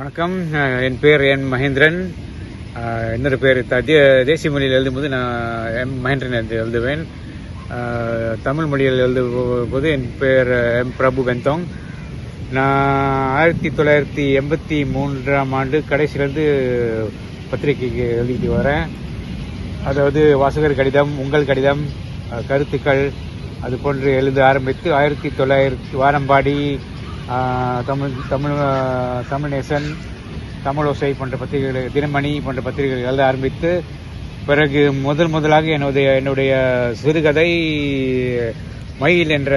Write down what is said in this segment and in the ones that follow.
வணக்கம். என் பேர் என் மகேந்திரன். இன்னொரு பேர் தேசிய மொழியில் எழுதும்போது நான் எம் மகேந்திரன் என்று எழுதுவேன். தமிழ் மொழியில் எழுதும்போது என் பேர் எம் பிரபு வெந்தோங். நான் 1983 கடைசியிலேருந்து பத்திரிகைக்கு எழுதிட்டு வரேன். அதாவது வாசகர் கடிதம், உங்கள் கடிதம், கருத்துக்கள் அது போன்று எழுத ஆரம்பித்து 1900 வாரம்பாடி, தமிழ் நேசன், தமிழோசை போன்ற பத்திரிகைகள், தினமணி போன்ற பத்திரிகைகள் எழுத ஆரம்பித்து பிறகு முதலாக என்னுடைய சிறுகதை மயில் என்ற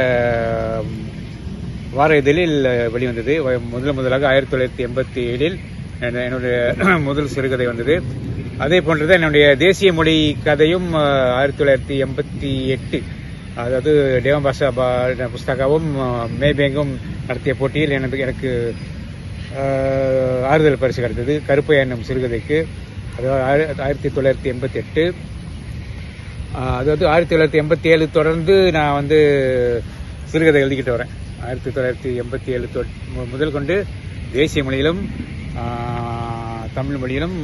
வார இதழில் வெளிவந்தது. முதலாக 1987 என்னுடைய முதல் சிறுகதை வந்தது. அதே போன்றுதான் என்னுடைய தேசிய மொழி கதையும் 1988, அதாவது தேவபாஷா புஸ்தகாவும் மேபேங்கும் நடத்திய போட்டியில் எனக்கு ஆறுதல் பரிசு கிடைத்தது. கருப்பை என்னும் சிறுகதைக்கு. அதாவது 1988, அதாவது 1987 தொடர்ந்து நான் சிறுகதை எழுதிக்கிட்டு வரேன். 1987 முதல் கொண்டு தேசிய மொழியிலும் தமிழ் மொழியிலும்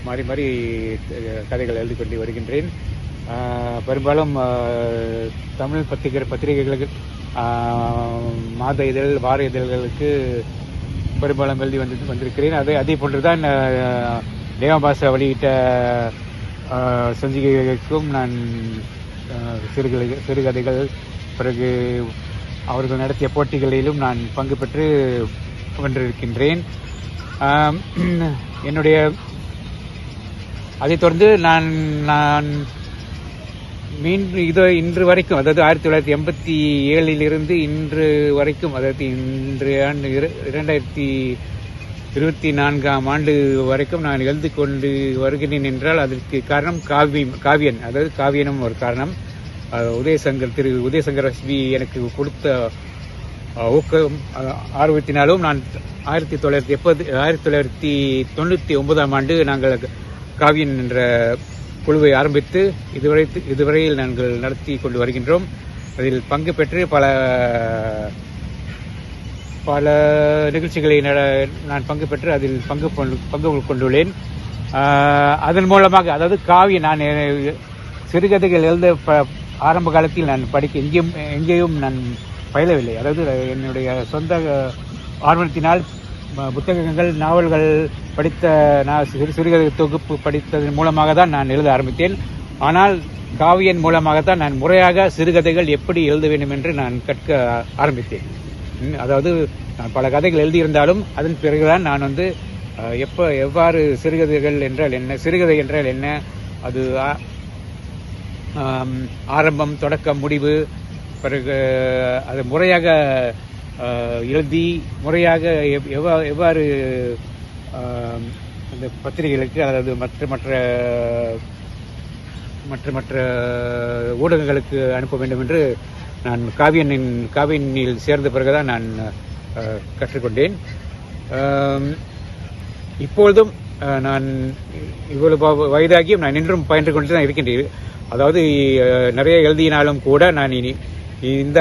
மாறி மாறி கதைகள் எழுதி கொண்டு வருகின்றேன். பெரும்பாலும் தமிழ் பத்திரிகைகளுக்கு, மாத இதழ், வார இதழ்களுக்கு பெரும்பாலும் எழுதி வந்திருக்கிறேன். அதே போன்றுதான் தேவபாஷா வெளியிட்ட சஞ்சிகைகளுக்கும் நான் சிறுகதைகள், பிறகு அவர்கள் நடத்திய போட்டிகளிலும் நான் பங்கு பெற்று வென்றிருக்கின்றேன். அதைத் தொடர்ந்து நான் இன்று வரைக்கும், அதாவது 1987 இன்று வரைக்கும், அதாவது இன்றைய ஆண்டு 2024 வரைக்கும் நான் எழுதி கொண்டு வருகிறேன் என்றால் அதற்கு காரணம் காவியன், அதாவது காவியனும் ஒரு காரணம். திரு உதயசங்கர் எஸ்பி எனக்கு கொடுத்த ஊக்கம், ஆர்வத்தினாலும் நான் 1999 நாங்கள் காவியன் என்ற குழுவை ஆரம்பித்து இதுவரையில் நாங்கள் நடத்தி கொண்டு வருகின்றோம். அதில் பங்கு பெற்று பல நிகழ்ச்சிகளை நான் பங்கு பெற்று அதில் பங்கு கொண்டுள்ளேன். அதன் மூலமாக, அதாவது காவியம், நான் சிறுகதைகள் எழுத ஆரம்ப காலத்தில் நான் எங்கேயும் நான் பயிலவில்லை. அதாவது என்னுடைய சொந்த ஆர்வத்தினால் புத்தகங்கள், நாவல்கள் படித்த, சிறுகதை தொகுப்பு படித்ததன் மூலமாக தான் நான் எழுத ஆரம்பித்தேன். ஆனால் காவியன் மூலமாகத்தான் நான் முறையாக சிறுகதைகள் எப்படி எழுத வேண்டும் என்று நான் கற்க ஆரம்பித்தேன். அதாவது நான் பல கதைகள் எழுதியிருந்தாலும் அதன் பிறகுதான் நான் எவ்வாறு சிறுகதைகள் என்றால் என்ன, சிறுகதை என்றால் என்ன, அது ஆரம்பம், தொடக்கம், முடிவு, பிறகு அது முறையாக எழுதி முறையாக எவ்வாறு அந்த பத்திரிகைகளுக்கு, அதாவது மற்ற ஊடகங்களுக்கு அனுப்ப வேண்டும் என்று நான் காவியனில் சேர்ந்த பிறகுதான் நான் கற்றுக்கொண்டேன். இப்பொழுதும் நான் இவ்வளவு வயதாகியும் நான் இன்றும் பயின்று கொண்டு தான் இருக்கின்றேன். அதாவது நிறைய எழுதினாலும் கூட நான் இனி இந்த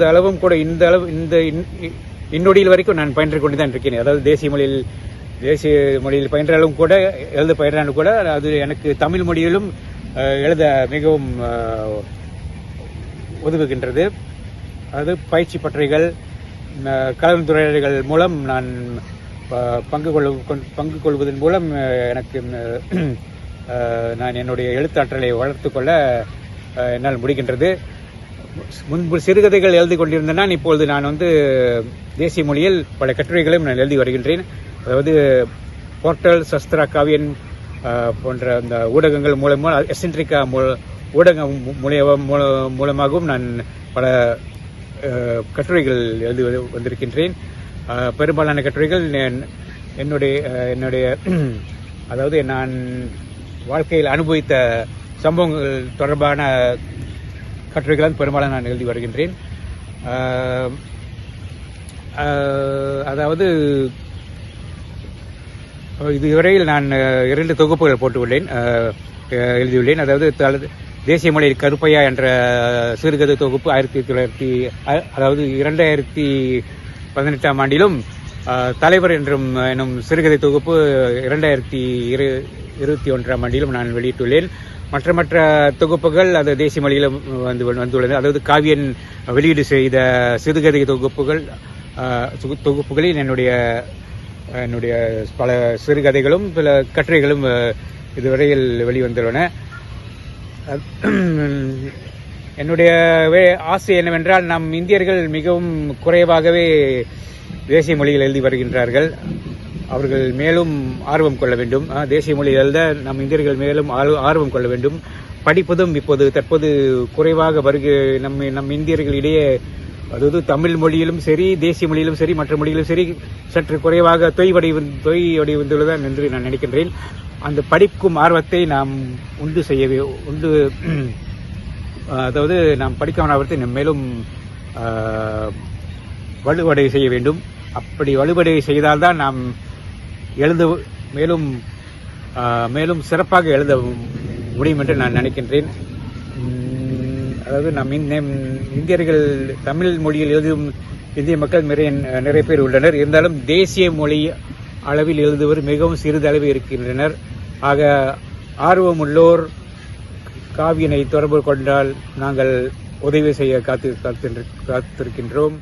அளவும் கூட இந்த இன்னொடியில் வரைக்கும் நான் பயின்று கொண்டு தான் இருக்கிறேன். அதாவது தேசிய மொழியில் பயின்றாலும் கூட, எழுத பயின்றாலும் கூட, அது எனக்கு தமிழ் மொழியிலும் எழுத மிகவும் உதவுகின்றது. அது பயிற்சி பட்டறைகள், கலந்துரையாடல்கள் மூலம் நான் பங்கு கொள்வதன் மூலம் எனக்கு நான் என்னுடைய எழுத்தாற்றலை வளர்த்துக்கொள்ள என்னால் முடிகின்றது. முன்பு சிறுகதைகள் எழுதி கொண்டிருந்தேன். நான் இப்பொழுது நான் தேசிய மொழியில் பல கட்டுரைகளையும் நான் எழுதி வருகின்றேன். அதாவது போர்ட்டல், சஸ்திரா, காவியன் போன்ற அந்த ஊடகங்கள் மூலமாக, எசென்ட்ரிக்கா ஊடகம் மூலமாகவும் நான் பல கட்டுரைகள் எழுதி வந்திருக்கின்றேன். பெரும்பாலான கட்டுரைகள் என்னுடைய அதாவது நான் வாழ்க்கையில் அனுபவித்த சம்பவங்கள் தொடர்பான கட்டுரைகள் பெரும்பாலும் நான் எழுதி வருகின்றேன். அதாவது இதுவரையில் நான் 2 தொகுப்புகள் எழுதியுள்ளேன். அதாவது தேசிய மொழியில் கருப்பையா என்ற சிறுகதை தொகுப்பு 2018 ஆண்டிலும், தலைவர் எனும் சிறுகதை தொகுப்பு 2021ஆம் ஆண்டிலும் நான் வெளியிட்டுள்ளேன். மற்ற தொகுப்புகள் அது தேசிய மொழியிலும் வந்துள்ளது. அதாவது காவியன் வெளியீடு செய்த சிறுகதை தொகுப்புகளில் என்னுடைய பல சிறுகதைகளும் பல கட்டுரைகளும் இதுவரையில் வெளிவந்துள்ளன. என்னுடைய ஆசை என்னவென்றால், நம் இந்தியர்கள் மிகவும் குறைவாகவே தேசிய மொழியில் எழுதி வருகின்றார்கள். அவர்கள் மேலும் ஆர்வம் கொள்ள வேண்டும். தேசிய மொழி எழுத நம் இந்தியர்கள் மேலும் ஆர்வம் கொள்ள வேண்டும். படிப்பதும் தற்போது குறைவாக நம் இந்தியர்களிடையே, அதாவது தமிழ் மொழியிலும் சரி, தேசிய மொழியிலும் சரி, மற்ற மொழியிலும் சரி, சற்று குறைவாக தொய்வடைந்துள்ளதான் என்று நான் நினைக்கின்றேன். அந்த படிக்கும் ஆர்வத்தை நாம் அதாவது நாம் படிக்கும் ஆர்வத்தை மேலும் வலுவடை செய்ய வேண்டும். அப்படி வலுவடை செய்தால்தான் நாம் மேலும் சிறப்பாக எழுத முடியும் என்று நான் நினைக்கின்றேன். அதாவது நம் இந்தியர்கள் தமிழ் மொழியில் எழுதும் இந்திய மக்கள் நிறைய பேர் உள்ளனர். இருந்தாலும் தேசிய மொழி அளவில் எழுதுவர் மிகவும் சிறிதளவு இருக்கின்றனர். ஆக ஆர்வமுள்ளோர் காவியனை தொடர்பு கொண்டால் நாங்கள் உதவி செய்ய காத்திருக்கின்றோம்.